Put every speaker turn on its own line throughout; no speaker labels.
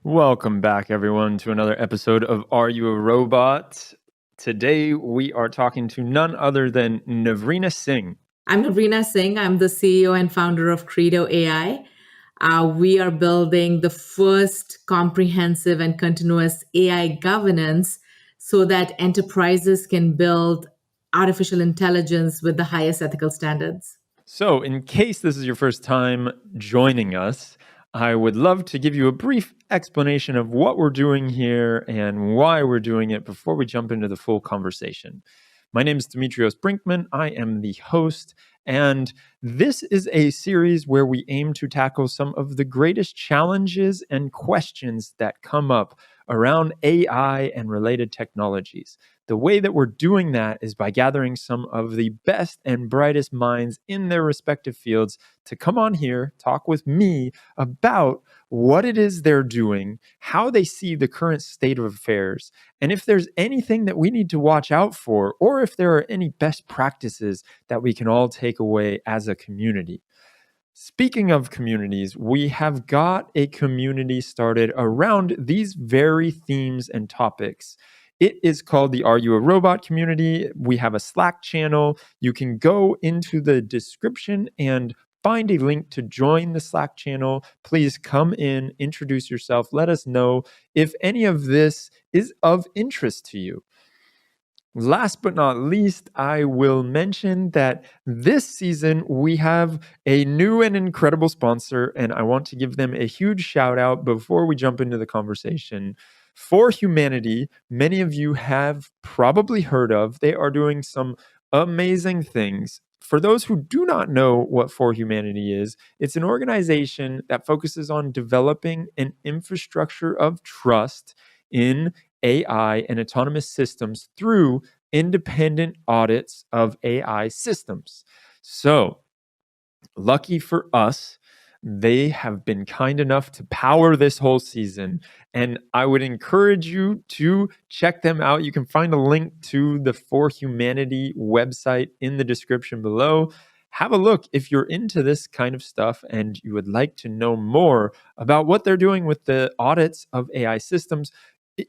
Welcome back, everyone, to another episode of Are You a Robot? Today, we are talking to none other than Navrina Singh.
I'm Navrina Singh. I'm the CEO and founder of Credo AI. We are building the first comprehensive and continuous AI governance so that enterprises can build artificial intelligence with the highest ethical standards.
So, in case this is your first time joining us, I would love to give you a brief explanation of what we're doing here and why we're doing it before we jump into the full conversation. My name is Dimitrios Brinkman. I am the host, and this is a series where we aim to tackle some of the greatest challenges and questions that come up around AI and related technologies. The way that we're doing that is by gathering some of the best and brightest minds in their respective fields to come on here, talk with me about what it is they're doing, how they see the current state of affairs, and if there's anything that we need to watch out for, or if there are any best practices that we can all take away as a community. Speaking of communities, we have got a community started around these very themes and topics. It is called the Are You a Robot community. We have a Slack channel. You can go into the description and find a link to join the Slack channel. Please come in, introduce yourself, let us know if any of this is of interest to you. Last but not least, I will mention that this season we have a new and incredible sponsor, and I want to give them a huge shout out before we jump into the conversation. ForHumanity, many of you have probably heard of. They are doing some amazing things. For those who do not know what ForHumanity is, it's an organization that focuses on developing an infrastructure of trust in AI and autonomous systems through independent audits of AI systems. So, lucky for us, they have been kind enough to power this whole season. And I would encourage you to check them out. You can find a link to the ForHumanity website in the description below. Have a look if you're into this kind of stuff and you would like to know more about what they're doing with the audits of AI systems.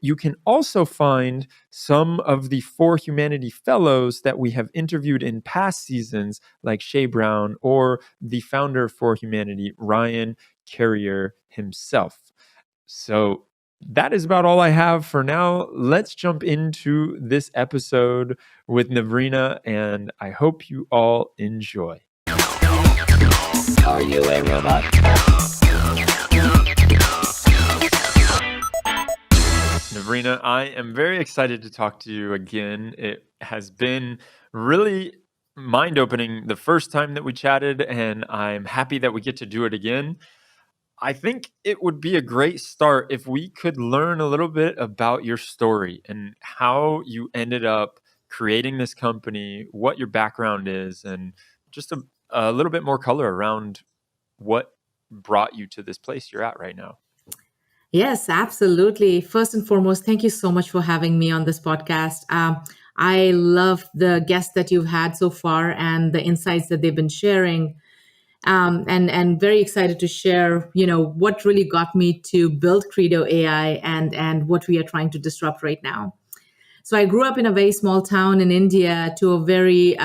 You can also find some of the ForHumanity fellows that we have interviewed in past seasons, like Shay Brown or the founder of ForHumanity, Ryan Carrier himself. So that is about all I have for now. Let's jump into this episode with Navrina, and I hope you all enjoy.
Are you a robot?
Navrina, I am very excited to talk to you again. It has been really mind-opening the first time that we chatted, and I'm happy that we get to do it again. I think it would be a great start if we could learn a little bit about your story and how you ended up creating this company, what your background is, and just a little bit more color around what brought you to this place you're at right now.
Yes, absolutely. First and foremost, thank you so much for having me on this podcast. I love the guests that you've had so far and the insights that they've been sharing. And very excited to share, what really got me to build Credo AI and what we are trying to disrupt right now. So I grew up in a very small town in India to a very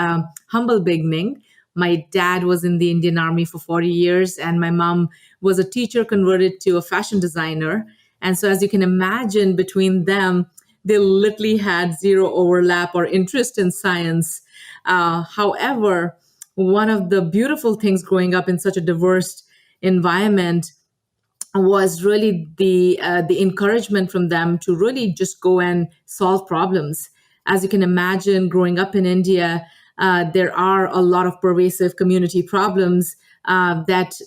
humble beginning. My dad was in the Indian Army for 40 years, and my mom was a teacher converted to a fashion designer. And so, as you can imagine, between them, they literally had zero overlap or interest in science. However, one of the beautiful things growing up in such a diverse environment was really the encouragement from them to really just go and solve problems. As you can imagine, growing up in India, there are a lot of pervasive community problems that,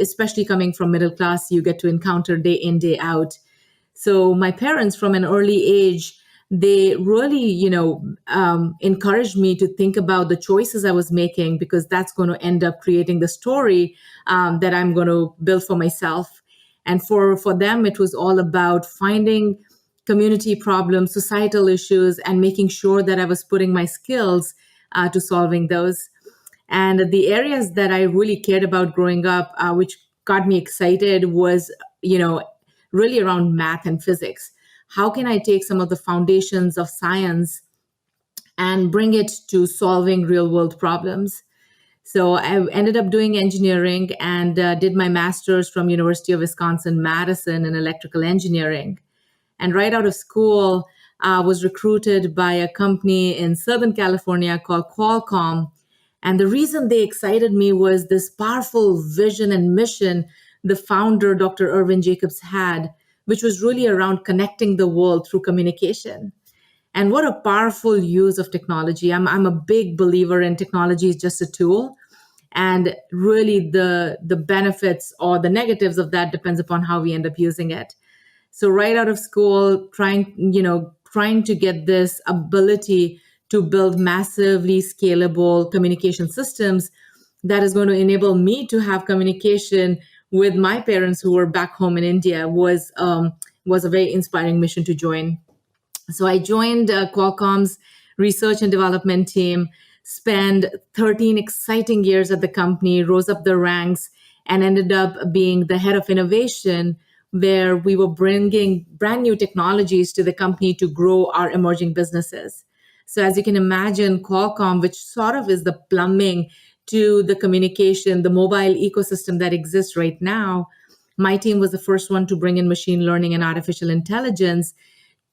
especially coming from middle class, you get to encounter day in, day out. So my parents, from an early age, they really, encouraged me to think about the choices I was making, because that's going to end up creating the story that I'm going to build for myself. And for them, it was all about finding community problems, societal issues, and making sure that I was putting my skills to solving those. And the areas that I really cared about growing up, which got me excited, was, really around math and physics. How can I take some of the foundations of science and bring it to solving real world problems? So I ended up doing engineering and did my master's from University of Wisconsin-Madison in electrical engineering. And right out of school, was recruited by a company in Southern California called Qualcomm. And the reason they excited me was this powerful vision and mission the founder, Dr. Irvin Jacobs, had, which was really around connecting the world through communication. And what a powerful use of technology. I'm a big believer in technology is just a tool. And really the benefits or the negatives of that depends upon how we end up using it. So right out of school, trying to get this ability to build massively scalable communication systems that is going to enable me to have communication with my parents who were back home in India was a very inspiring mission to join. So I joined Qualcomm's research and development team, spent 13 exciting years at the company, rose up the ranks, and ended up being the head of innovation, where we were bringing brand new technologies to the company to grow our emerging businesses. So as you can imagine, Qualcomm, which sort of is the plumbing to the communication, the mobile ecosystem that exists right now, my team was the first one to bring in machine learning and artificial intelligence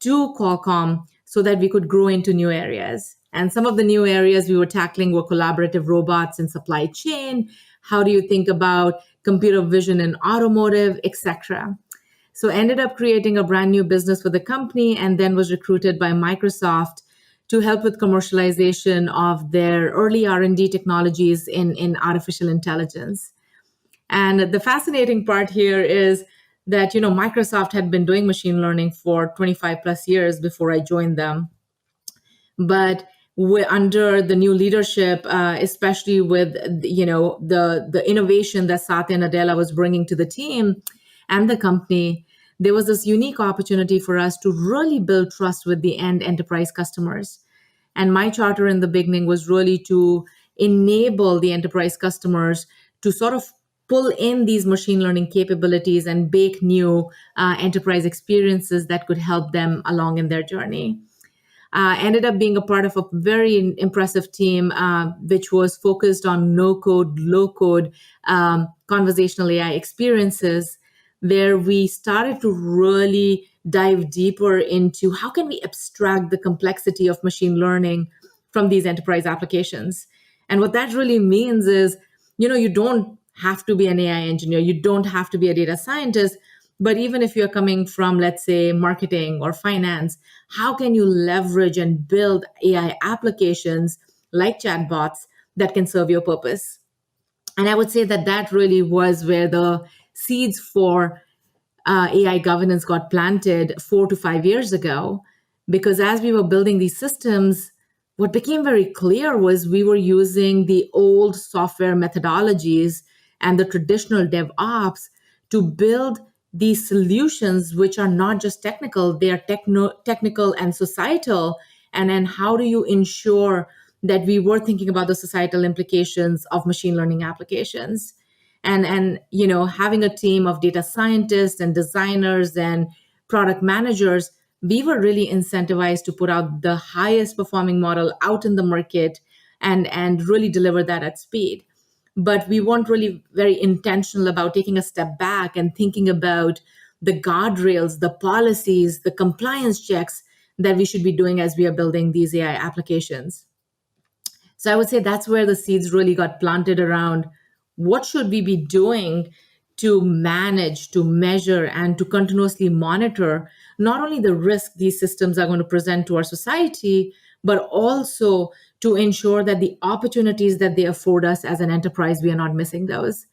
to Qualcomm so that we could grow into new areas. And some of the new areas we were tackling were collaborative robots in supply chain. How do you think about computer vision in automotive, etc.? So ended up creating a brand new business for the company and then was recruited by Microsoft to help with commercialization of their early R&D technologies in artificial intelligence. And the fascinating part here is that, Microsoft had been doing machine learning for 25 plus years before I joined them. But under the new leadership, especially with, the innovation that Satya Nadella was bringing to the team and the company, there was this unique opportunity for us to really build trust with the end enterprise customers. And my charter in the beginning was really to enable the enterprise customers to sort of pull in these machine learning capabilities and bake new enterprise experiences that could help them along in their journey. Ended up being a part of a very impressive team, which was focused on no-code, low-code conversational AI experiences, where we started to really dive deeper into how can we abstract the complexity of machine learning from these enterprise applications. And what that really means is, you don't have to be an AI engineer, you don't have to be a data scientist, but even if you're coming from, let's say, marketing or finance, how can you leverage and build AI applications like chatbots that can serve your purpose? And I would say that really was where the seeds for AI governance got planted 4 to 5 years ago, because as we were building these systems, what became very clear was we were using the old software methodologies and the traditional DevOps to build these solutions, which are not just technical, they are technical and societal. And then how do you ensure that we were thinking about the societal implications of machine learning applications? And having a team of data scientists and designers and product managers, we were really incentivized to put out the highest performing model out in the market and really deliver that at speed. But we weren't really very intentional about taking a step back and thinking about the guardrails, the policies, the compliance checks that we should be doing as we are building these AI applications. So I would say that's where the seeds really got planted around what should we be doing to manage, to measure, and to continuously monitor not only the risk these systems are going to present to our society, but also to ensure that the opportunities that they afford us as an enterprise, we are not missing those.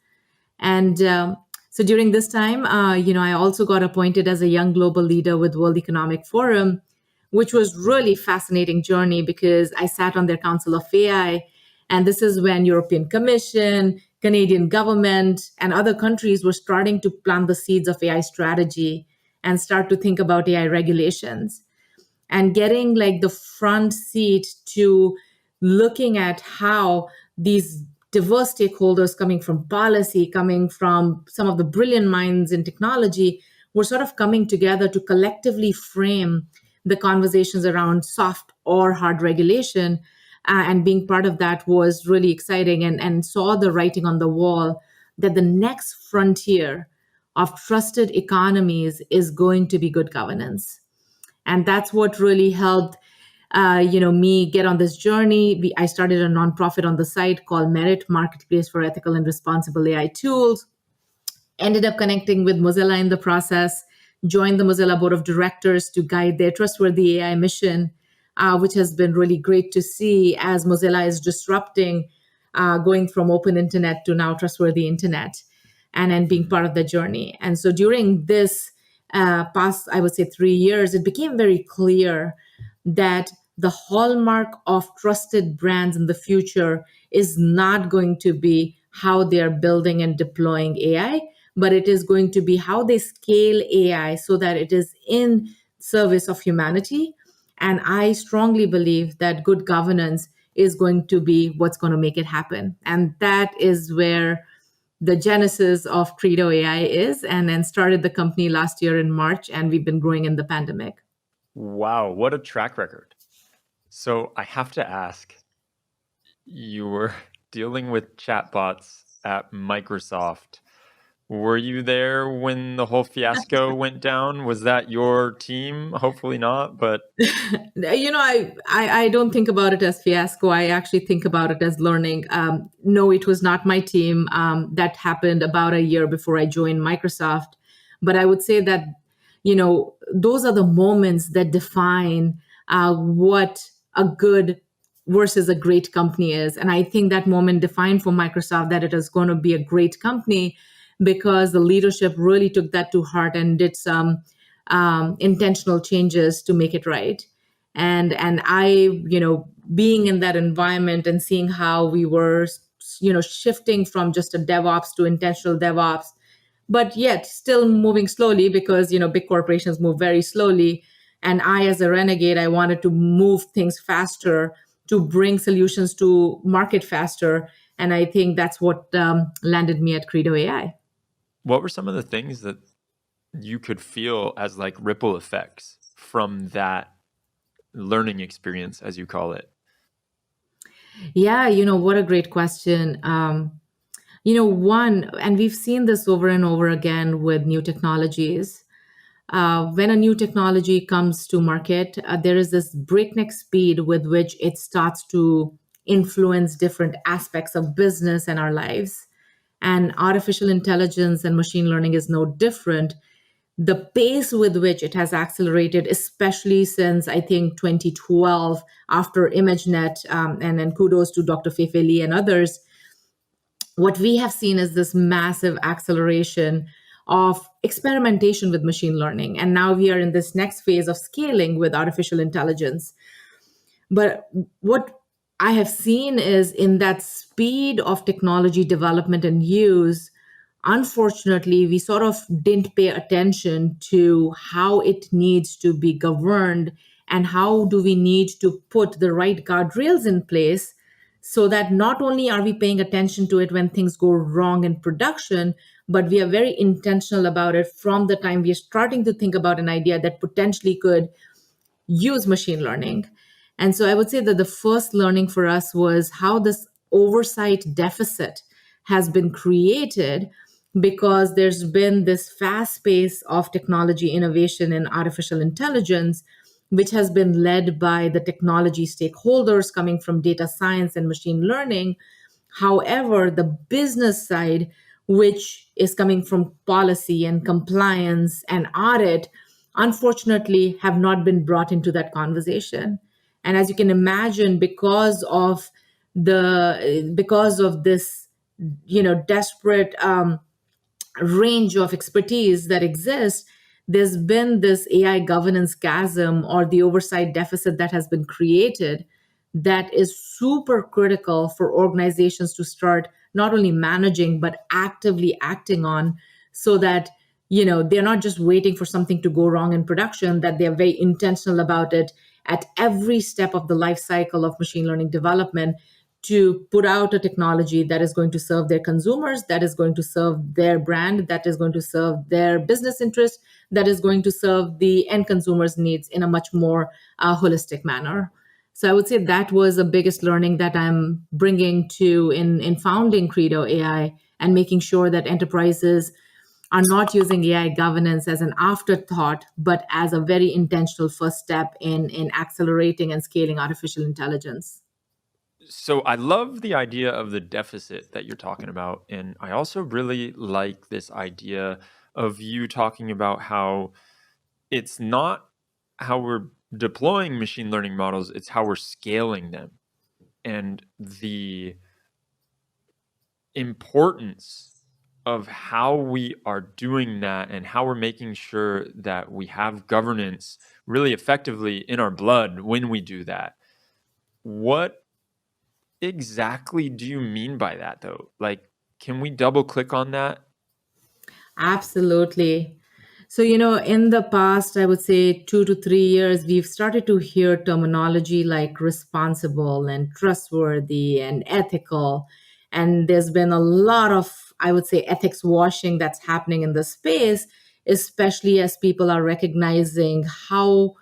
And so during this time, I also got appointed as a young global leader with World Economic Forum, which was really fascinating journey because I sat on their Council of AI. And this is when European Commission, Canadian government, and other countries were starting to plant the seeds of AI strategy and start to think about AI regulations. And getting like the front seat to looking at how these diverse stakeholders coming from policy, coming from some of the brilliant minds in technology, were sort of coming together to collectively frame the conversations around soft or hard regulation. And being part of that was really exciting, and saw the writing on the wall that the next frontier of trusted economies is going to be good governance. And that's what really helped me get on this journey. I started a nonprofit on the side called Merit Marketplace for Ethical and Responsible AI Tools. Ended up connecting with Mozilla in the process, joined the Mozilla board of directors to guide their trustworthy AI mission, which has been really great to see as Mozilla is disrupting, going from open internet to now trustworthy internet, and being part of the journey. And so during this past, I would say 3 years, it became very clear that the hallmark of trusted brands in the future is not going to be how they are building and deploying AI, but it is going to be how they scale AI so that it is in service of humanity. And I strongly believe that good governance is going to be what's going to make it happen. And that is where the genesis of Credo AI is, and then started the company last year in March, and we've been growing in the pandemic.
Wow, what a track record. So I have to ask, you were dealing with chatbots at Microsoft. Were you there when the whole fiasco went down? Was that your team? Hopefully not, but
I don't think about it as fiasco. I actually think about it as learning. No, it was not my team. That happened about a year before I joined Microsoft. But I would say that, those are the moments that define what a good versus a great company is. And I think that moment defined for Microsoft that it is going to be a great company, because the leadership really took that to heart and did some intentional changes to make it right. And I, being in that environment and seeing how we were, shifting from just a DevOps to intentional DevOps, but yet still moving slowly, because, big corporations move very slowly. And I, as a renegade, I wanted to move things faster, to bring solutions to market faster. And I think that's what landed me at Credo AI.
what were some of the things that you could feel as like ripple effects from that learning experience, as you call it?
Yeah, what a great question. One, and we've seen this over and over again with new technologies. When a new technology comes to market, there is this breakneck speed with which it starts to influence different aspects of business and our lives. And artificial intelligence and machine learning is no different. The pace with which it has accelerated, especially since I think 2012, after ImageNet, and then kudos to Dr. Fei-Fei Li and others, what we have seen is this massive acceleration of experimentation with machine learning. And now we are in this next phase of scaling with artificial intelligence. But what I have seen is in that speed of technology development and use, unfortunately, we sort of didn't pay attention to how it needs to be governed and how do we need to put the right guardrails in place so that not only are we paying attention to it when things go wrong in production, but we are very intentional about it from the time we are starting to think about an idea that potentially could use machine learning. And so I would say that the first learning for us was how this oversight deficit has been created, because there's been this fast pace of technology innovation in artificial intelligence, which has been led by the technology stakeholders coming from data science and machine learning. However, the business side, which is coming from policy and compliance and audit, unfortunately have not been brought into that conversation. And as you can imagine, because of this, desperate range of expertise that exists, there's been this AI governance chasm or the oversight deficit that has been created that is super critical for organizations to start not only managing but actively acting on, so that they're not just waiting for something to go wrong in production, that they're very intentional about it at every step of the life cycle of machine learning development, to put out a technology that is going to serve their consumers, that is going to serve their brand, that is going to serve their business interest, that is going to serve the end consumer's needs in a much more holistic manner. So I would say that was the biggest learning that I'm bringing to in founding Credo AI and making sure that enterprises are not using AI governance as an afterthought, but as a very intentional first step in accelerating and scaling artificial intelligence.
So I love the idea of the deficit that you're talking about. And I also really like this idea of you talking about how it's not how we're deploying machine learning models, it's how we're scaling them. And the importance of how we are doing that and how we're making sure that we have governance really effectively in our blood when we do that. What exactly do you mean by that, though? Like, can we double click on that?
Absolutely. So, in the past, I would say 2 to 3 years, we've started to hear terminology like responsible and trustworthy and ethical. And there's been a lot of, I would say, ethics washing that's happening in the space, especially as people are recognizing how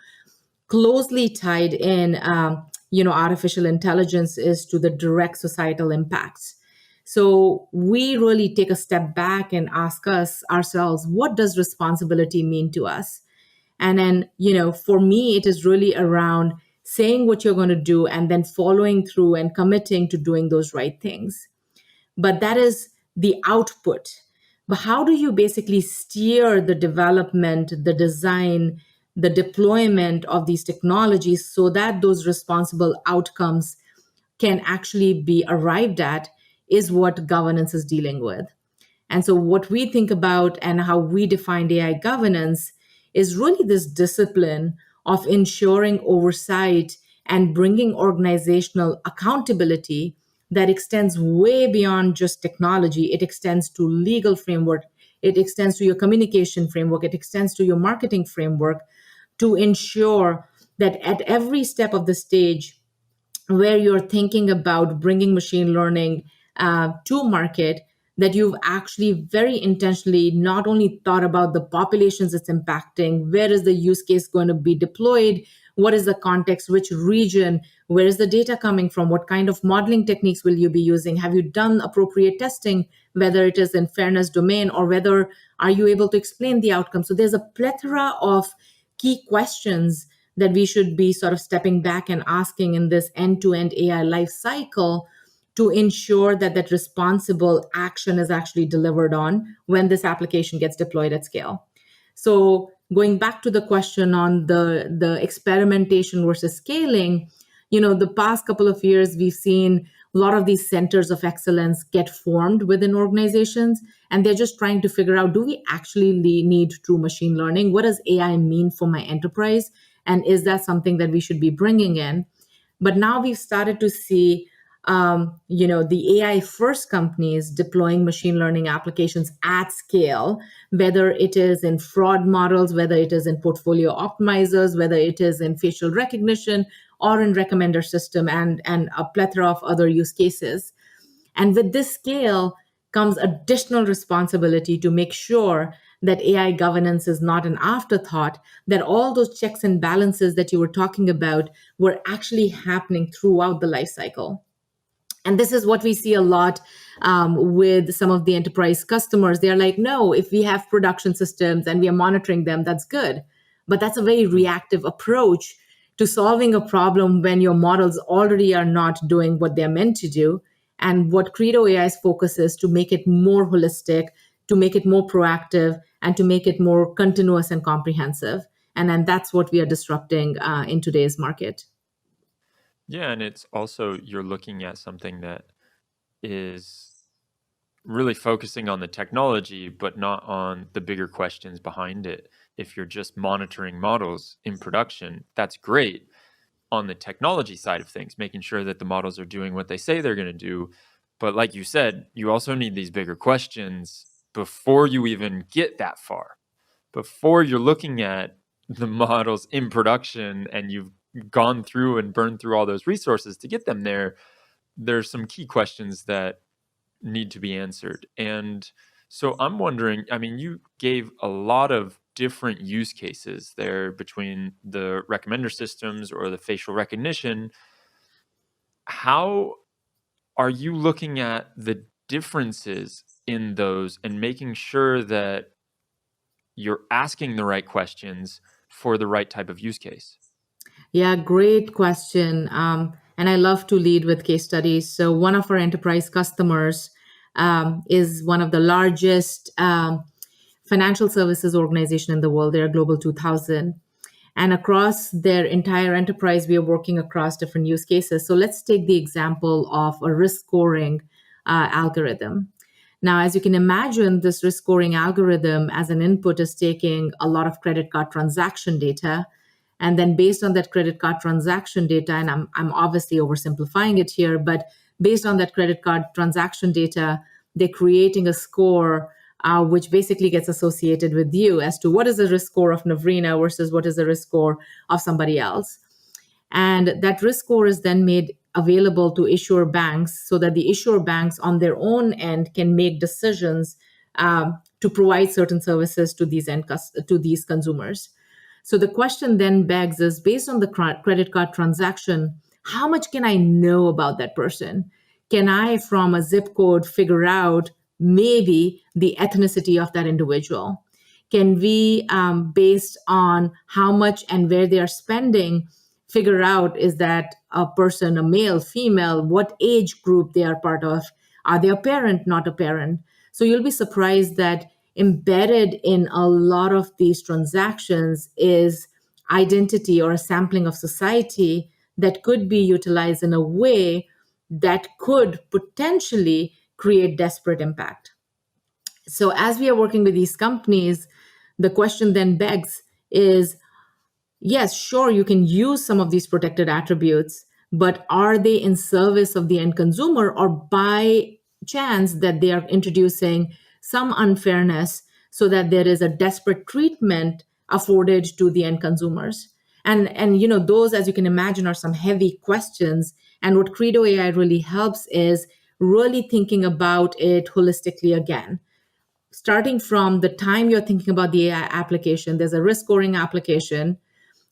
closely tied in, artificial intelligence is to the direct societal impacts. So we really take a step back and ask ourselves, what does responsibility mean to us? And then, for me, it is really around saying what you're going to do and then following through and committing to doing those right things. But that is the output. But how do you basically steer the development, the design, the deployment of these technologies so that those responsible outcomes can actually be arrived at is what governance is dealing with. And so, what we think about and how we define AI governance is really this discipline of ensuring oversight and bringing organizational accountability that extends way beyond just technology. It extends to legal framework, it extends to your communication framework, it extends to your marketing framework to ensure that at every step of the stage, where you're thinking about bringing machine learning to market, that you've actually very intentionally not only thought about the populations it's impacting, where is the use case going to be deployed, what is the context, which region, where is the data coming from, what kind of modeling techniques will you be using, have you done appropriate testing, whether it is in fairness domain or whether are you able to explain the outcome. So there's a plethora of key questions that we should be sort of stepping back and asking in this end-to-end AI life cycle to ensure that that responsible action is actually delivered on when this application gets deployed at scale. So going back to the question on the experimentation versus scaling, the past couple of years we've seen a lot of these centers of excellence get formed within organizations, and they're just trying to figure out, do we actually need true machine learning? What does AI mean for my enterprise? And is that something that we should be bringing in? But now we've started to see, the AI first companies deploying machine learning applications at scale, whether it is in fraud models, whether it is in portfolio optimizers, whether it is in facial recognition or in recommender system and a plethora of other use cases. And with this scale comes additional responsibility to make sure that AI governance is not an afterthought, that all those checks and balances that you were talking about were actually happening throughout the life cycle. And this is what we see a lot with some of the enterprise customers. They're like, no, if we have production systems and we are monitoring them, that's good. But that's a very reactive approach to solving a problem when your models already are not doing what they're meant to do. And what Credo AI's focus is to make it more holistic, to make it more proactive, and to make it more continuous and comprehensive. And then that's what we are disrupting in today's market.
Yeah, and it's also you're looking at something that is really focusing on the technology, but not on the bigger questions behind it. If you're just monitoring models in production, that's great on the technology side of things, making sure that the models are doing what they say they're going to do. But like you said, you also need these bigger questions before you even get that far. Before you're looking at the models in production and you've gone through and burned through all those resources to get them there, there's some key questions that need to be answered. And so I'm wondering, I mean, you gave a lot of different use cases there between the recommender systems or the facial recognition. How are you looking at the differences in those and making sure that you're asking the right questions for the right type of use case?
Yeah, great question. And I love to lead with case studies. So, one of our enterprise customers is one of the largest financial services organization in the world. They're Global 2000. And across their entire enterprise, we are working across different use cases. So, let's take the example of a risk scoring algorithm. Now, as you can imagine, this risk scoring algorithm as an input is taking a lot of credit card transaction data. And then based on that credit card transaction data, and I'm obviously oversimplifying it here, but based on that credit card transaction data, they're creating a score which basically gets associated with you as to what is the risk score of Navrina versus what is the risk score of somebody else. And that risk score is then made available to issuer banks so that the issuer banks on their own end can make decisions to provide certain services to to these consumers. So the question then begs is based on the credit card transaction, how much can I know about that person? Can I, from a zip code, figure out maybe the ethnicity of that individual? Can we, based on how much and where they are spending, figure out is that a person a male, female, what age group they are part of? Are they a parent, not a parent? So you'll be surprised that embedded in a lot of these transactions is identity or a sampling of society that could be utilized in a way that could potentially create desperate impact. So as we are working with these companies, the question then begs is, yes, sure, you can use some of these protected attributes, but are they in service of the end consumer, or by chance that they are introducing some unfairness so that there is a desperate treatment afforded to the end consumers? And those, as you can imagine, are some heavy questions. And what Credo AI really helps is really thinking about it holistically again, starting from the time you're thinking about the AI application. There's a risk scoring application.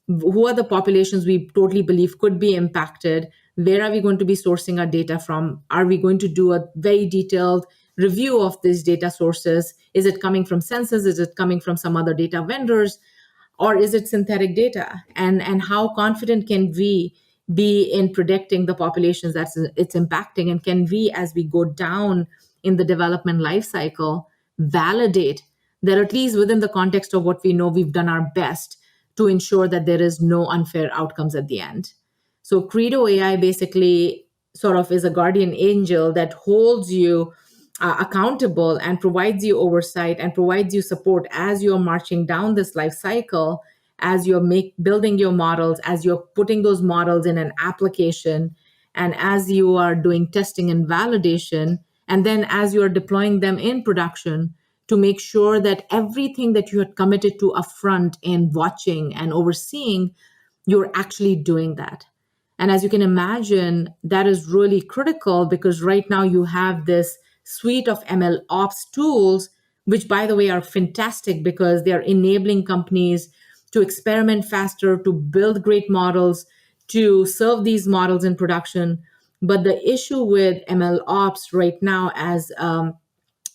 Who are the populations we totally believe could be impacted? Where are we going to be sourcing our data from? Are we going to do a very detailed review of these data sources? Is it coming from census? Is it coming from some other data vendors? Or is it synthetic data? And how confident can we be in predicting the populations that it's impacting? And can we, as we go down in the development life cycle, validate that at least within the context of what we know, we've done our best to ensure that there is no unfair outcomes at the end? So Credo AI basically sort of is a guardian angel that holds you accountable and provides you oversight and provides you support as you're marching down this life cycle, as you're building your models, as you're putting those models in an application, and as you are doing testing and validation, and then as you're deploying them in production, to make sure that everything that you had committed to upfront in watching and overseeing, you're actually doing that. And as you can imagine, that is really critical because right now you have this suite of ML ops tools, which, by the way, are fantastic because they are enabling companies to experiment faster, to build great models, to serve these models in production. But the issue with ML ops right now as a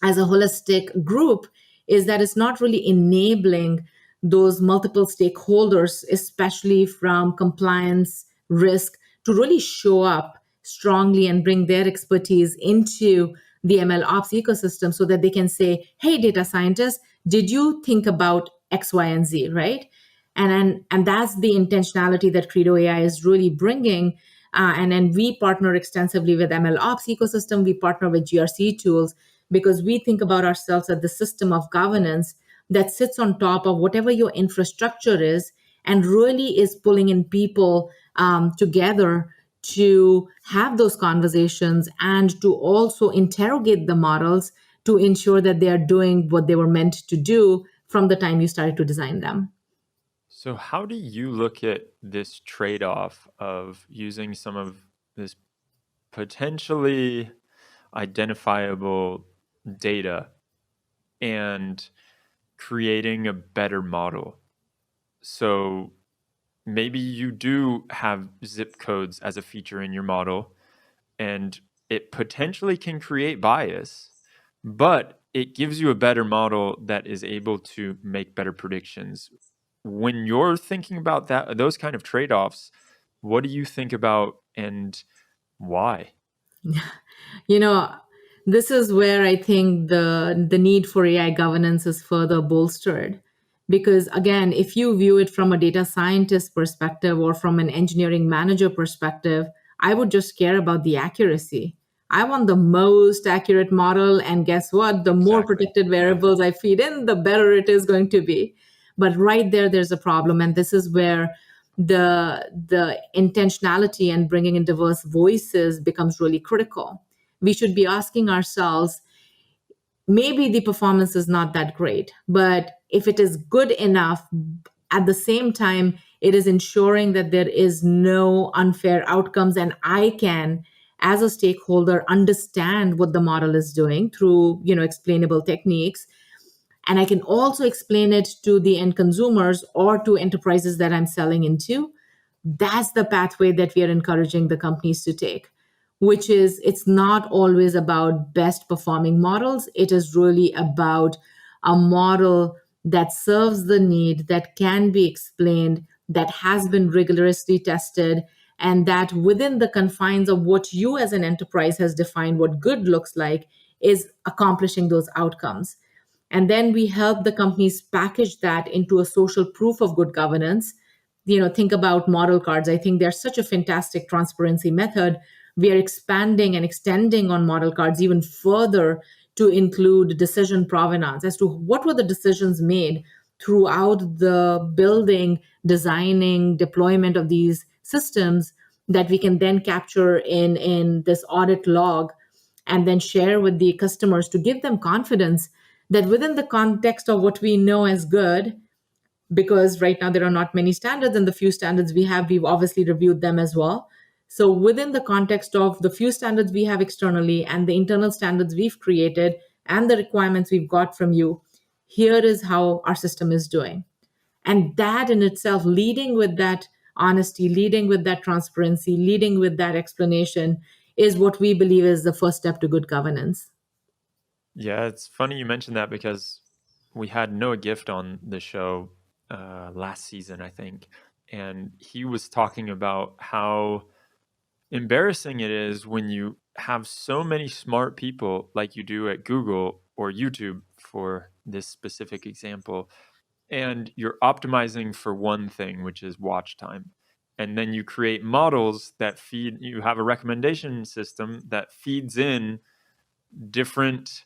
holistic group is that it's not really enabling those multiple stakeholders, especially from compliance, risk, to really show up strongly and bring their expertise into the ML ops ecosystem so that they can say, hey, data scientists, did you think about X, Y, and Z, right? And that's the intentionality that Credo AI is really bringing. And then we partner extensively with ML ops ecosystem. We partner with GRC tools because we think about ourselves as the system of governance that sits on top of whatever your infrastructure is and really is pulling in people together to have those conversations and to also interrogate the models to ensure that they are doing what they were meant to do from the time you started to design them.
So, how do you look at this trade off of using some of this potentially identifiable data and creating a better model. So maybe you do have zip codes as a feature in your model, and it potentially can create bias, but it gives you a better model that is able to make better predictions. When you're thinking about those kind of trade-offs, what do you think about and why?
You know, this is where I think the need for AI governance is further bolstered. Because again, if you view it from a data scientist perspective or from an engineering manager perspective, I would just care about the accuracy. I want the most accurate model, and guess what? The more
Exactly.
protected variables I feed in, the better it is going to be. But right there's a problem, and this is where the intentionality and bringing in diverse voices becomes really critical. We should be asking ourselves, maybe the performance is not that great, but if it is good enough, at the same time, it is ensuring that there is no unfair outcomes, and I can, as a stakeholder, understand what the model is doing through explainable techniques, and I can also explain it to the end consumers or to enterprises that I'm selling into. That's the pathway that we are encouraging the companies to take, which is, it's not always about best performing models. It is really about a model that serves the need, that can be explained, that has been rigorously tested, and that within the confines of what you as an enterprise has defined what good looks like is accomplishing those outcomes. And then we help the companies package that into a social proof of good governance. Think about model cards. I think they're such a fantastic transparency method. We are expanding and extending on model cards even further to include decision provenance as to what were the decisions made throughout the building, designing, deployment of these systems, that we can then capture in this audit log and then share with the customers to give them confidence that within the context of what we know as good, because right now there are not many standards, and the few standards we have, we've obviously reviewed them as well. So within the context of the few standards we have externally and the internal standards we've created and the requirements we've got from you, here is how our system is doing. And that in itself, leading with that honesty, leading with that transparency, leading with that explanation, is what we believe is the first step to good governance.
Yeah, it's funny you mentioned that because we had Noah Gift on the show last season, I think, and he was talking about how embarrassing it is when you have so many smart people like you do at Google or YouTube, for this specific example, and you're optimizing for one thing, which is watch time. And then you create models that you have a recommendation system that feeds in different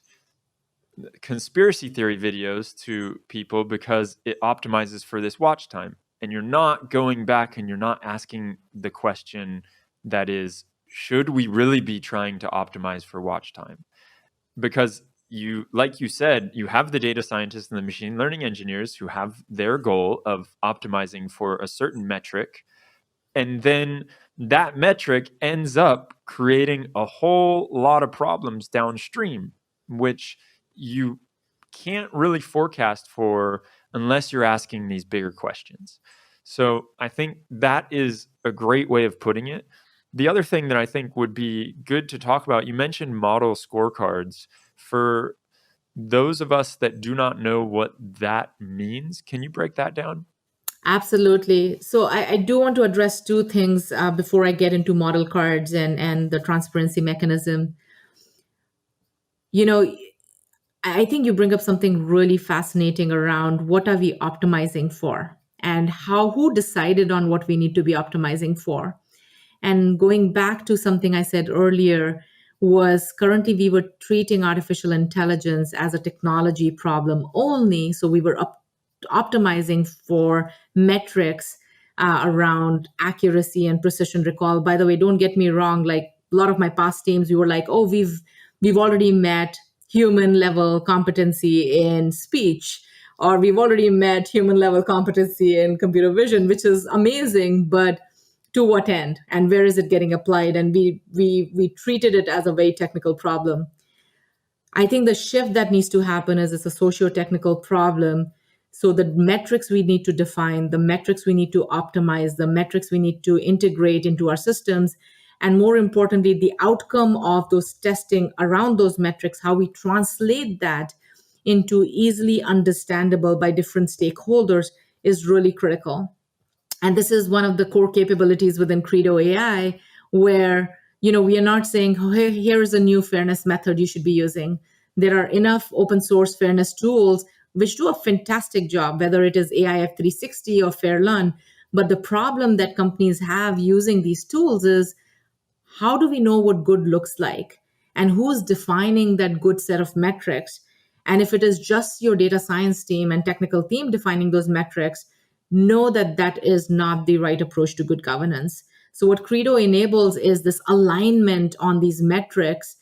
conspiracy theory videos to people because it optimizes for this watch time. And you're not going back and you're not asking the question that is, should we really be trying to optimize for watch time? Because like you said, you have the data scientists and the machine learning engineers who have their goal of optimizing for a certain metric. And then that metric ends up creating a whole lot of problems downstream, which you can't really forecast for unless you're asking these bigger questions. So I think that is a great way of putting it. The other thing that I think would be good to talk about, you mentioned model scorecards. For those of us that do not know what that means, can you break that down?
Absolutely. So I do want to address two things before I get into model cards and the transparency mechanism. You know, I think you bring up something really fascinating around what are we optimizing for, and who decided on what we need to be optimizing for. And going back to something I said earlier, was currently we were treating artificial intelligence as a technology problem only. So we were optimizing for metrics around accuracy and precision recall. By the way, don't get me wrong, like a lot of my past teams, we were like, oh, we've already met human level competency in speech, or we've already met human level competency in computer vision, which is amazing, but to what end and where is it getting applied? And we treated it as a very technical problem. I think the shift that needs to happen is it's a socio-technical problem. So the metrics we need to define, the metrics we need to optimize, the metrics we need to integrate into our systems, and more importantly, the outcome of those testing around those metrics, how we translate that into easily understandable by different stakeholders is really critical. And this is one of the core capabilities within Credo AI, where we are not saying, oh, here is a new fairness method you should be using. There are enough open source fairness tools which do a fantastic job, whether it is AIF 360 or FairLearn. But the problem that companies have using these tools is, how do we know what good looks like? And who's defining that good set of metrics? And if it is just your data science team and technical team defining those metrics, know that that is not the right approach to good governance. So, what Credo enables is this alignment on these metrics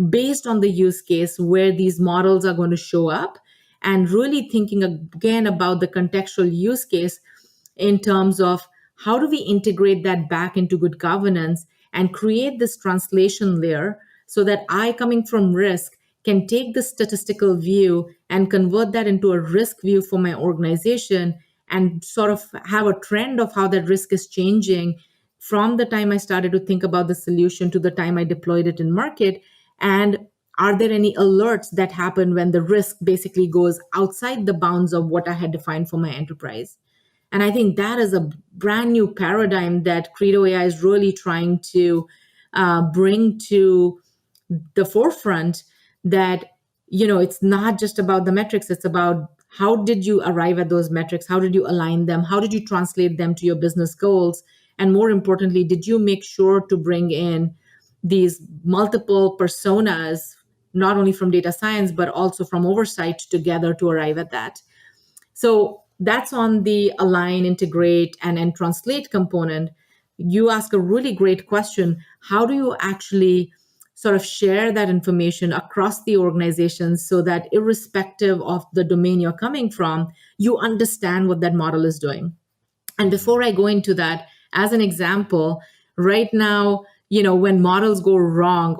based on the use case where these models are going to show up, and really thinking again about the contextual use case in terms of how do we integrate that back into good governance and create this translation layer so that I, coming from risk, can take the statistical view and convert that into a risk view for my organization and sort of have a trend of how that risk is changing from the time I started to think about the solution to the time I deployed it in market. And are there any alerts that happen when the risk basically goes outside the bounds of what I had defined for my enterprise? And I think that is a brand new paradigm that Credo AI is really trying to bring to the forefront, that it's not just about the metrics, it's about how did you arrive at those metrics, how did you align them, how did you translate them to your business goals, and more importantly, did you make sure to bring in these multiple personas, not only from data science but also from oversight, together to arrive at that. So that's on the align, integrate, and translate component. You ask a really great question. How do you actually sort of share that information across the organization so that irrespective of the domain you're coming from, you understand what that model is doing? And before I go into that, as an example, right now, when models go wrong,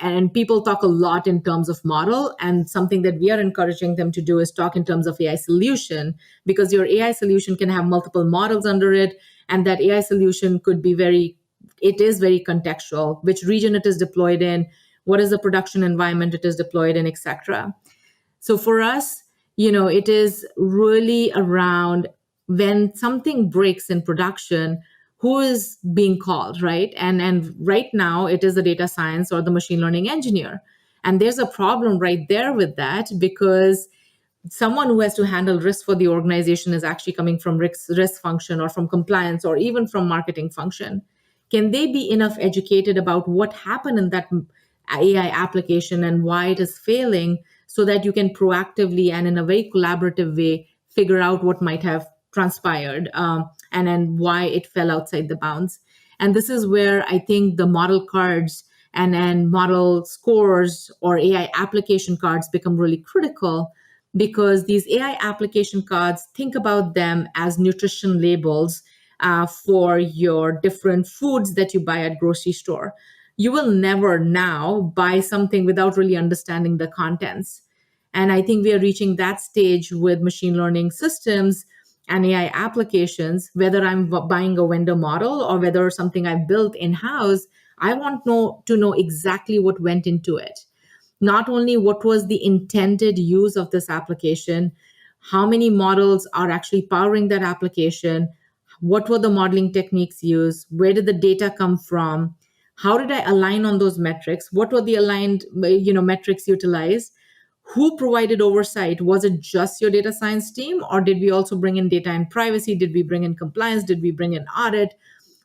and people talk a lot in terms of model, and something that we are encouraging them to do is talk in terms of AI solution, because your AI solution can have multiple models under it, and that AI solution could be very contextual, which region it is deployed in, what is the production environment it is deployed in, etc. So for us, it is really around when something breaks in production, who is being called, right? And right now it is the data science or the machine learning engineer. And there's a problem right there with that, because someone who has to handle risk for the organization is actually coming from risk function or from compliance or even from marketing function. Can they be enough educated about what happened in that AI application and why it is failing, so that you can proactively and in a very collaborative way figure out what might have transpired, and then why it fell outside the bounds? And this is where I think the model cards and then model scores or AI application cards become really critical, because these AI application cards, think about them as nutrition labels for your different foods that you buy at grocery store. You will never now buy something without really understanding the contents. And I think we are reaching that stage with machine learning systems and AI applications. Whether I'm buying a vendor model or whether something I've built in-house, I want to know exactly what went into it. Not only what was the intended use of this application, how many models are actually powering that application, what were the modeling techniques used, where did the data come from, how did I align on those metrics, what were the aligned metrics utilized, who provided oversight? Was it just your data science team, or did we also bring in data and privacy? Did we bring in compliance? Did we bring in audit?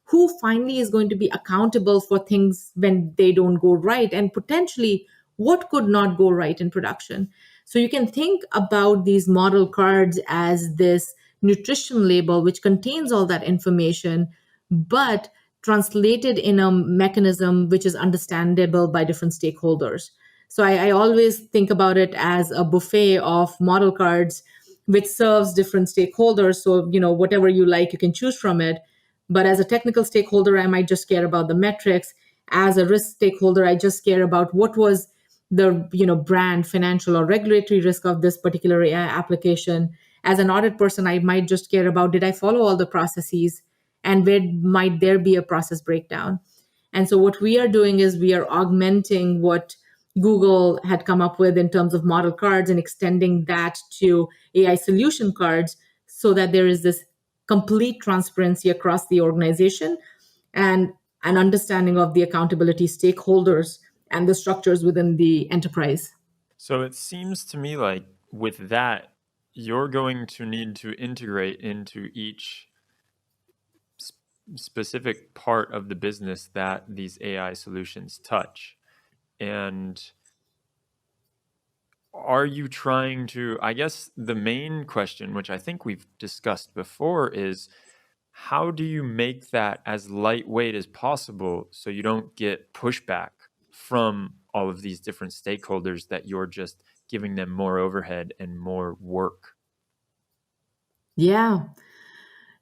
Who finally is going to be accountable for things when they don't go right, and potentially what could not go right in production? So you can think about these model cards as this nutrition label which contains all that information, but translated in a mechanism which is understandable by different stakeholders. So I always think about it as a buffet of model cards which serves different stakeholders. So, whatever you like, you can choose from it. But as a technical stakeholder, I might just care about the metrics. As a risk stakeholder, I just care about what was the brand, financial, or regulatory risk of this particular AI application. As an audit person, I might just care about, did I follow all the processes, and where might there be a process breakdown? And so what we are doing is we are augmenting what Google had come up with in terms of model cards and extending that to AI solution cards, so that there is this complete transparency across the organization and an understanding of the accountability stakeholders and the structures within the enterprise.
So it seems to me like with that, you're going to need to integrate into each specific part of the business that these AI solutions touch. And are you trying to, I guess the main question, which I think we've discussed before, is how do you make that as lightweight as possible so you don't get pushback from all of these different stakeholders that you're just giving them more overhead and more work?
Yeah.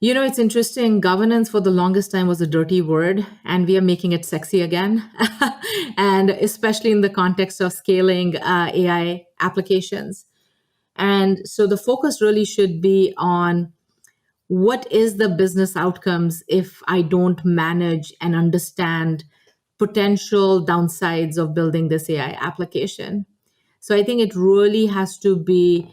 It's interesting. Governance for the longest time was a dirty word, and we are making it sexy again. And especially in the context of scaling AI applications. And so the focus really should be on what is the business outcomes if I don't manage and understand potential downsides of building this AI application. So I think it really has to be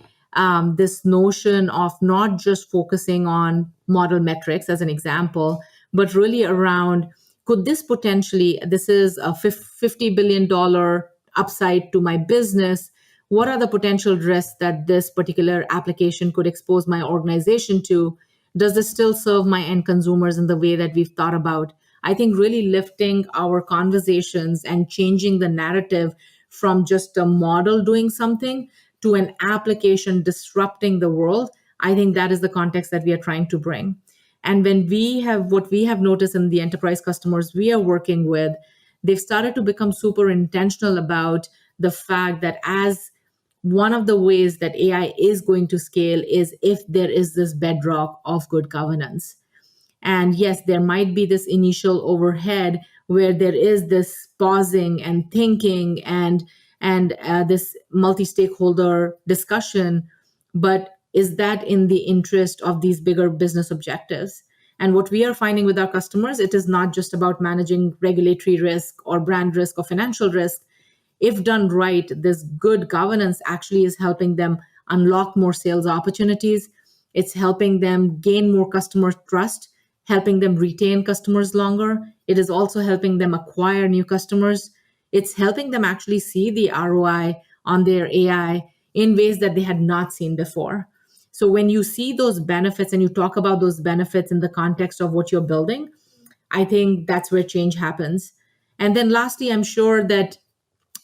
this notion of not just focusing on model metrics as an example, but really around, could this potentially, this is a $50 billion upside to my business. What are the potential risks that this particular application could expose my organization to? Does this still serve my end consumers in the way that we've thought about? I think really lifting our conversations and changing the narrative from just a model doing something to an application disrupting the world, I think that is the context that we are trying to bring. And when we have, what we have noticed in the enterprise customers we are working with, they've started to become super intentional about the fact that as one of the ways that AI is going to scale is if there is this bedrock of good governance. And yes, there might be this initial overhead where there is this pausing and thinking and this multi-stakeholder discussion, but is that in the interest of these bigger business objectives? And what we are finding with our customers, it is not just about managing regulatory risk or brand risk or financial risk. If done right, this good governance actually is helping them unlock more sales opportunities. It's helping them gain more customer trust, helping them retain customers longer. It is also helping them acquire new customers. It's helping them actually see the ROI on their AI in ways that they had not seen before. So when you see those benefits and you talk about those benefits in the context of what you're building, I think that's where change happens. And then lastly, I'm sure that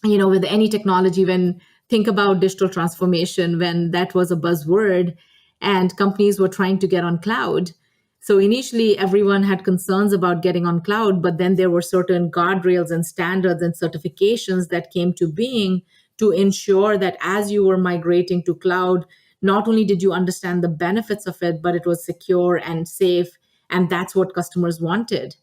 with any technology, when think about digital transformation, when that was a buzzword and companies were trying to get on cloud. So initially, everyone had concerns about getting on cloud, but then there were certain guardrails and standards and certifications that came to being to ensure that as you were migrating to cloud, not only did you understand the benefits of it, but it was secure and safe. And that's what customers wanted.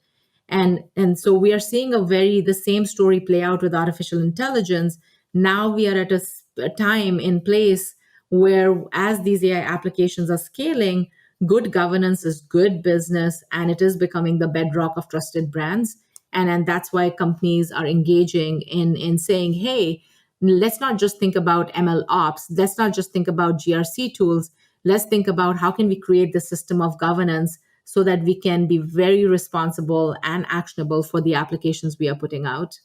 And so we are seeing the same story play out with artificial intelligence. Now we are at a time in place where as these AI applications are scaling, good governance is good business, and it is becoming the bedrock of trusted brands. And that's why companies are engaging in saying, hey, let's not just think about ML ops. Let's not just think about GRC tools. Let's think about how can we create the system of governance so that we can be very responsible and actionable for the applications we are putting out.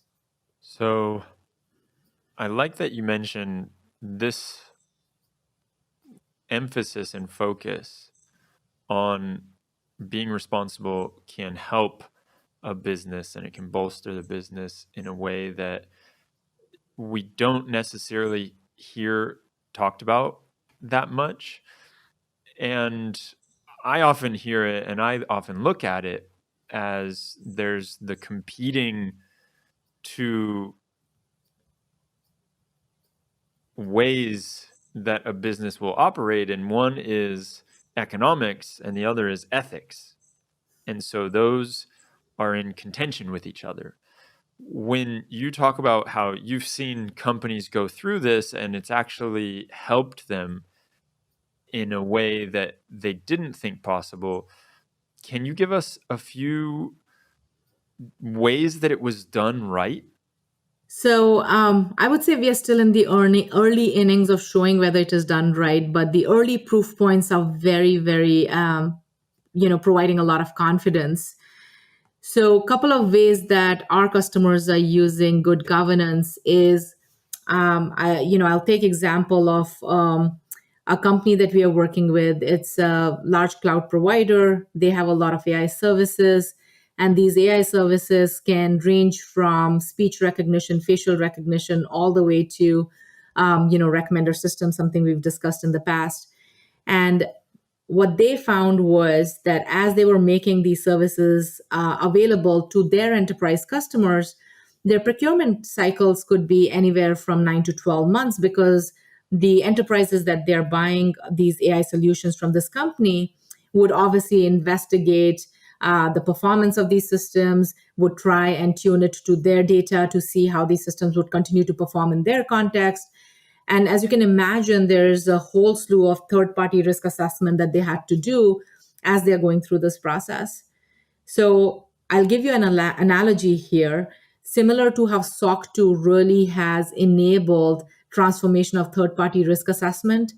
So I like that you mentioned this emphasis and focus on being responsible can help a business and it can bolster the business in a way that we don't necessarily hear talked about that much. And I often hear it and I often look at it as there's the competing two ways that a business will operate, and one is economics and the other is ethics. And so those are in contention with each other. when you talk about how you've seen companies go through this and it's actually helped them in a way that they didn't think possible, can you give us a few ways that it was done right?
So I would say we are still in the early innings of showing whether it is done right, but the early proof points are very, very, providing a lot of confidence. So a couple of ways that our customers are using good governance is, I'll take example of a company that we are working with. It's a large cloud provider. They have a lot of AI services, and these AI services can range from speech recognition, facial recognition, all the way to, recommender systems, something we've discussed in the past. And what they found was that as they were making these services available to their enterprise customers, their procurement cycles could be anywhere from 9 to 12 months, because the enterprises that they're buying these AI solutions from this company would obviously investigate the performance of these systems, would try and tune it to their data to see how these systems would continue to perform in their context. And as you can imagine, there's a whole slew of third-party risk assessment that they had to do as they're going through this process. So I'll give you an analogy here. Similar to how SOC 2 really has enabled transformation of third-party risk assessment,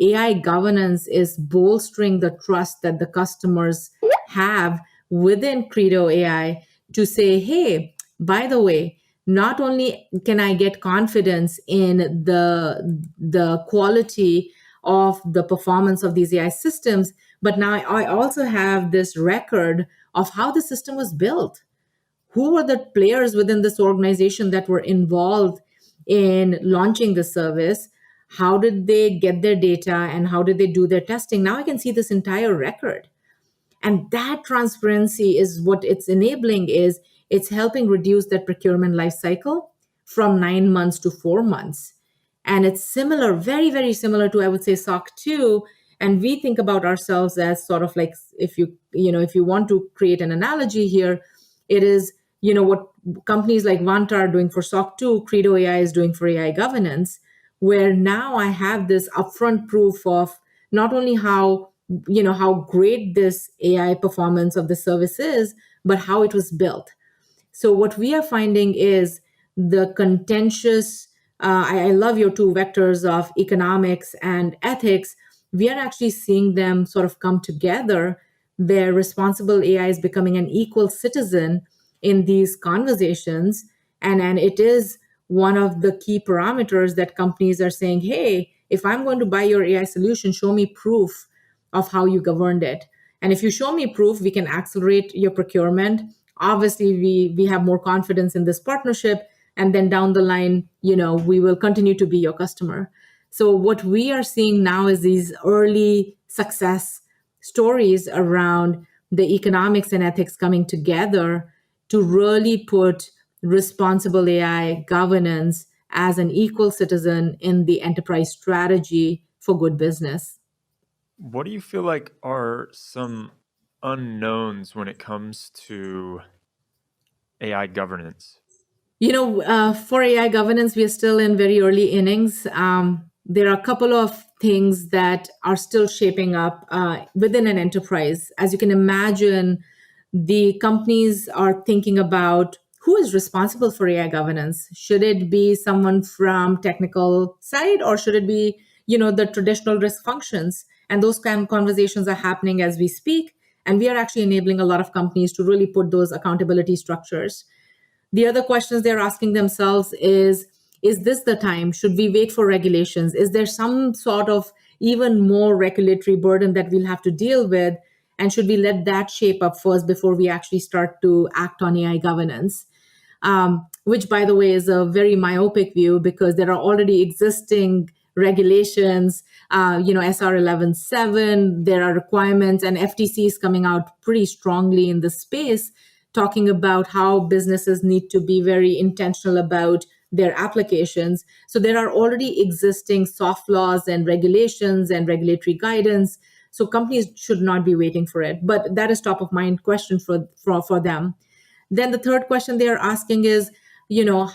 AI governance is bolstering the trust that the customers have within Credo AI to say, hey, by the way, not only can I get confidence in the quality of the performance of these AI systems, but now I also have this record of how the system was built. Who were the players within this organization that were involved in launching the service? How did they get their data and how did they do their testing? Now I can see this entire record. And that transparency is what it's enabling. Is it's helping reduce that procurement life cycle from 9 months to 4 months. And it's similar, very, very similar to, I would say, SOC 2. And we think about ourselves as sort of like, if you want to create an analogy here, it is, what companies like Vanta are doing for SOC 2, Credo AI is doing for AI governance, where now I have this upfront proof of not only how great this AI performance of the service is, but how it was built. So what we are finding is the contentious, I love your two vectors of economics and ethics. We are actually seeing them sort of come together, where responsible AI is becoming an equal citizen in these conversations. And it is one of the key parameters that companies are saying, hey, if I'm going to buy your AI solution, show me proof of how you governed it. And if you show me proof, we can accelerate your procurement. Obviously, we have more confidence in this partnership. And then down the line, we will continue to be your customer. So what we are seeing now is these early success stories around the economics and ethics coming together to really put responsible AI governance as an equal citizen in the enterprise strategy for good business.
What do you feel like are some unknowns when it comes to AI governance?
For AI governance, we are still in very early innings. There are a couple of things that are still shaping up within an enterprise. As you can imagine, the companies are thinking about who is responsible for AI governance. Should it be someone from technical side, or should it be, the traditional risk functions? And those kind of conversations are happening as we speak. And we are actually enabling a lot of companies to really put those accountability structures. The other questions they're asking themselves is this the time? Should we wait for regulations? Is there some sort of even more regulatory burden that we'll have to deal with? And should we let that shape up first before we actually start to act on AI governance? Which, by the way, is a very myopic view, because there are already existing regulations, SR 11.7, there are requirements, and FTC is coming out pretty strongly in this space, talking about how businesses need to be very intentional about their applications. So there are already existing soft laws and regulations and regulatory guidance. So companies should not be waiting for it. But that is top of mind question for them. Then the third question they're asking is,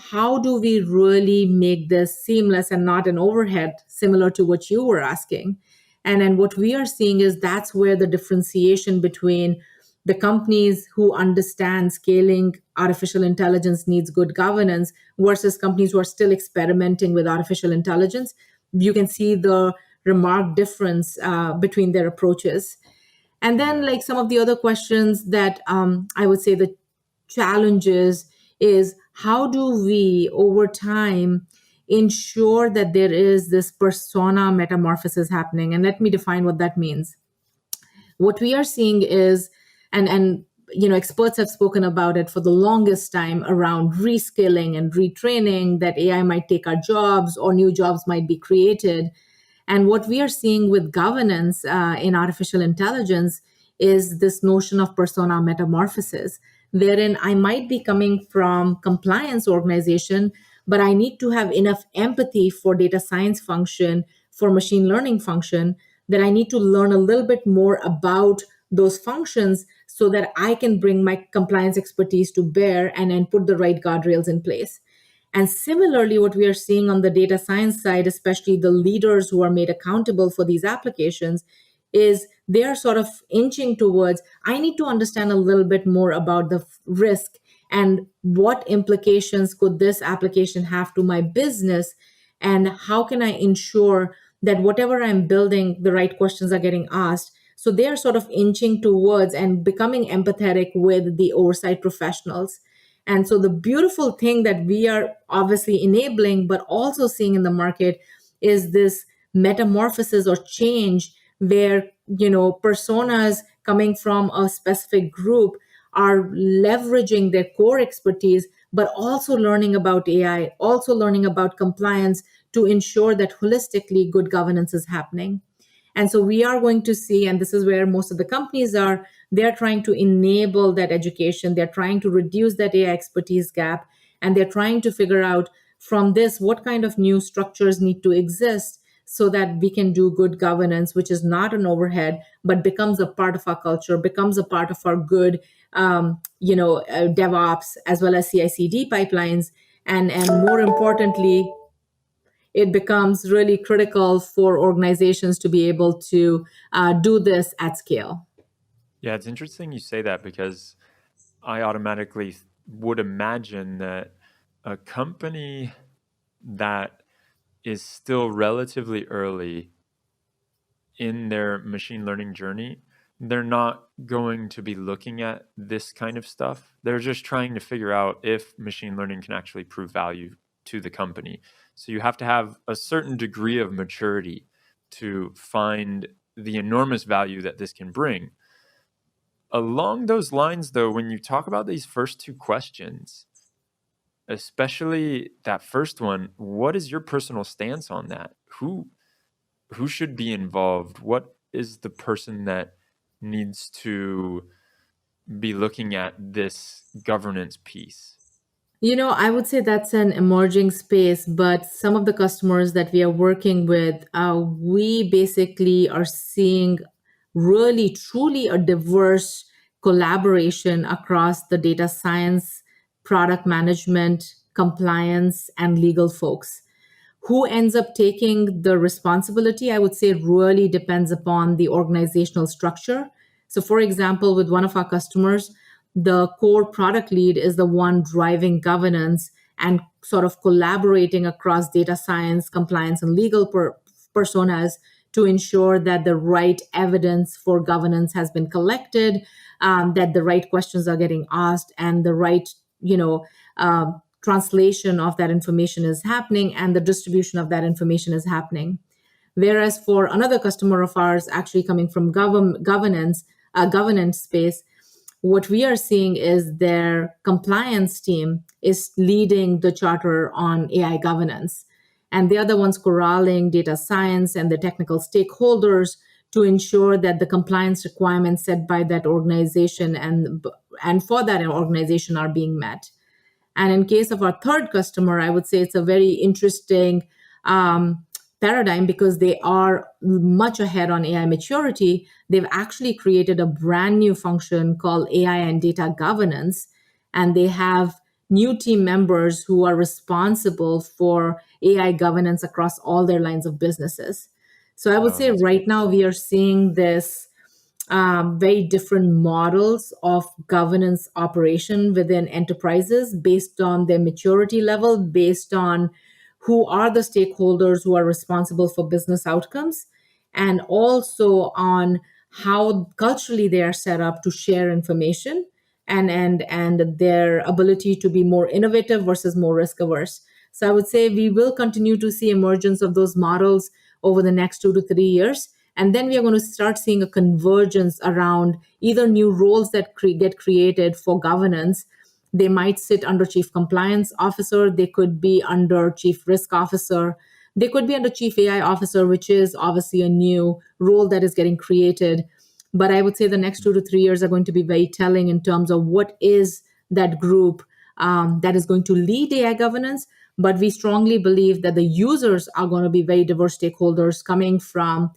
how do we really make this seamless and not an overhead, similar to what you were asking? And then what we are seeing is that's where the differentiation between the companies who understand scaling artificial intelligence needs good governance versus companies who are still experimenting with artificial intelligence. You can see the remarked difference between their approaches. And then, like some of the other questions that I would say the challenges is, how do we over time ensure that there is this persona metamorphosis happening? And let me define what that means. What we are seeing is, and experts have spoken about it for the longest time around reskilling and retraining, that AI might take our jobs or new jobs might be created. And what we are seeing with governance in artificial intelligence is this notion of persona metamorphosis, wherein I might be coming from compliance organization, but I need to have enough empathy for data science function, for machine learning function, that I need to learn a little bit more about those functions so that I can bring my compliance expertise to bear and then put the right guardrails in place. And similarly, what we are seeing on the data science side, especially the leaders who are made accountable for these applications, is they are sort of inching towards, I need to understand a little bit more about the risk and what implications could this application have to my business, and how can I ensure that whatever I'm building, the right questions are getting asked. So they are sort of inching towards and becoming empathetic with the oversight professionals. And so the beautiful thing that we are obviously enabling, but also seeing in the market, is this metamorphosis or change where, personas coming from a specific group are leveraging their core expertise, but also learning about AI, also learning about compliance to ensure that holistically good governance is happening. And so we are going to see, and this is where most of the companies are, they're trying to enable that education. They're trying to reduce that AI expertise gap. And they're trying to figure out from this what kind of new structures need to exist so that we can do good governance, which is not an overhead, but becomes a part of our culture, becomes a part of our good, DevOps, as well as CI/CD pipelines. And more importantly, it becomes really critical for organizations to be able to do this at scale.
Yeah, it's interesting you say that, because I automatically would imagine that a company that is still relatively early in their machine learning journey, they're not going to be looking at this kind of stuff. They're just trying to figure out if machine learning can actually prove value to the company. So you have to have a certain degree of maturity to find the enormous value that this can bring. Along those lines, though, when you talk about these first two questions, especially that first one, what is your personal stance on that? Who should be involved? What is the person that needs to be looking at this governance piece?
I would say that's an emerging space, but some of the customers that we are working with, we basically are seeing really, truly a diverse collaboration across the data science, product management, compliance, and legal folks. Who ends up taking the responsibility, I would say, really depends upon the organizational structure. So, for example, with one of our customers, the core product lead is the one driving governance and sort of collaborating across data science, compliance, and legal personas to ensure that the right evidence for governance has been collected, that the right questions are getting asked, and the right, translation of that information is happening, and the distribution of that information is happening. Whereas for another customer of ours, actually coming from governance space, what we are seeing is their compliance team is leading the charter on AI governance. And they are the ones corralling data science and the technical stakeholders to ensure that the compliance requirements set by that organization and for that organization are being met. And in case of our third customer, I would say it's a very interesting paradigm because they are much ahead on AI maturity. They've actually created a brand new function called AI and data governance. and they have new team members who are responsible for AI governance across all their lines of businesses. So I would
Oh,
say
that's great.
right now we are seeing this very different models of governance operation within enterprises based on their maturity level, based on who are the stakeholders who are responsible for business outcomes, and also on how culturally they are set up to share information and their ability to be more innovative versus more risk averse. So I would say we will continue to see emergence of those models over the next 2 to 3 years. And then we are going to start seeing a convergence around either new roles that get created for governance. They might sit under chief compliance officer. They could be under chief risk officer. They could be under chief AI officer, which is obviously a new role that is getting created. But I would say the next 2 to 3 years are going to be very telling in terms of what is that group that is going to lead AI governance. But we strongly believe that the users are going to be very diverse stakeholders coming from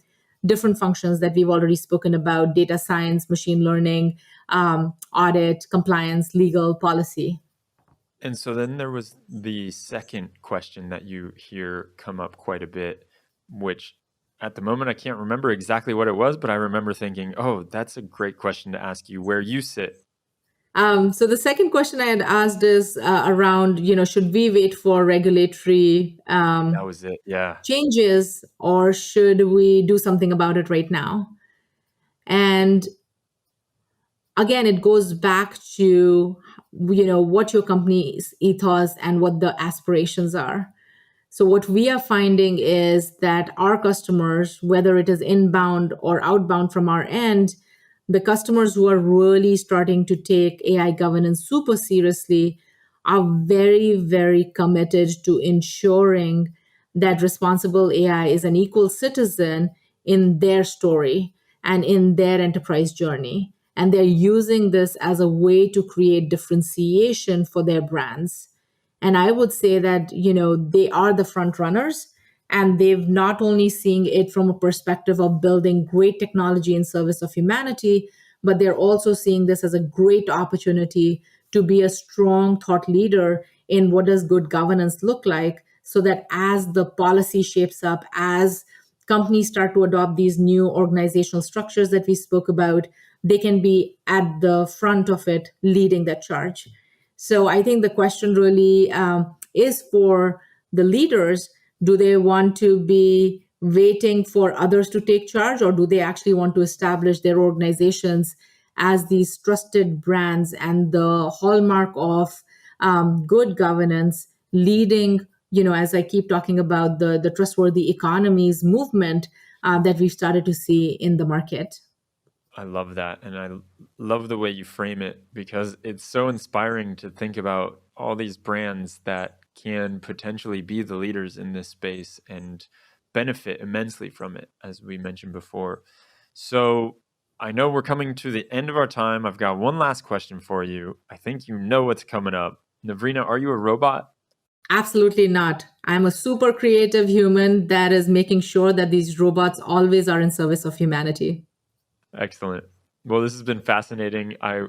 different functions that we've already spoken about: data science, machine learning, audit, compliance, legal, policy.
And so then there was the second question that you hear come up quite a bit, which at the moment I can't remember exactly what it was, but I remember thinking, oh, that's a great question to ask you where you sit.
So the second question I had asked is around, should we wait for regulatory
That was it. Yeah.
changes, or should we do something about it right now? And again, it goes back to, what your company's ethos and what the aspirations are. So what we are finding is that our customers, whether it is inbound or outbound from our end, the customers who are really starting to take AI governance super seriously are very, very committed to ensuring that responsible AI is an equal citizen in their story and in their enterprise journey. And they're using this as a way to create differentiation for their brands. And I would say that, they are the front runners, and they've not only seeing it from a perspective of building great technology in service of humanity, but they're also seeing this as a great opportunity to be a strong thought leader in what does good governance look like, so that as the policy shapes up, as companies start to adopt these new organizational structures that we spoke about, they can be at the front of it, leading that charge. So I think the question really is for the leaders: do they want to be waiting for others to take charge, or do they actually want to establish their organizations as these trusted brands and the hallmark of good governance, leading, as I keep talking about, the trustworthy economies movement that we've started to see in the market?
I love that. And I love the way you frame it, because it's so inspiring to think about all these brands that can potentially be the leaders in this space and benefit immensely from it, as we mentioned before. So I know we're coming to the end of our time. I've got one last question for you. I think you know what's coming up. Navrina, are you a robot?
Absolutely not. I'm a super creative human that is making sure that these robots always are in service of humanity.
Excellent. Well, this has been fascinating. I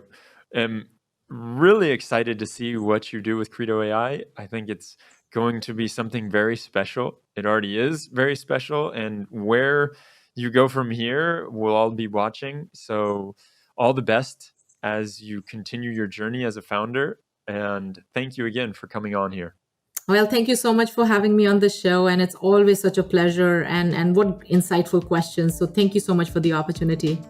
am really excited to see what you do with Credo AI. I think it's going to be something very special. It already is very special. And where you go from here, we'll all be watching. So, all the best as you continue your journey as a founder. And thank you again for coming on here.
Well, thank you so much for having me on the show. And it's always such a pleasure, and what insightful questions. So thank you so much for the opportunity.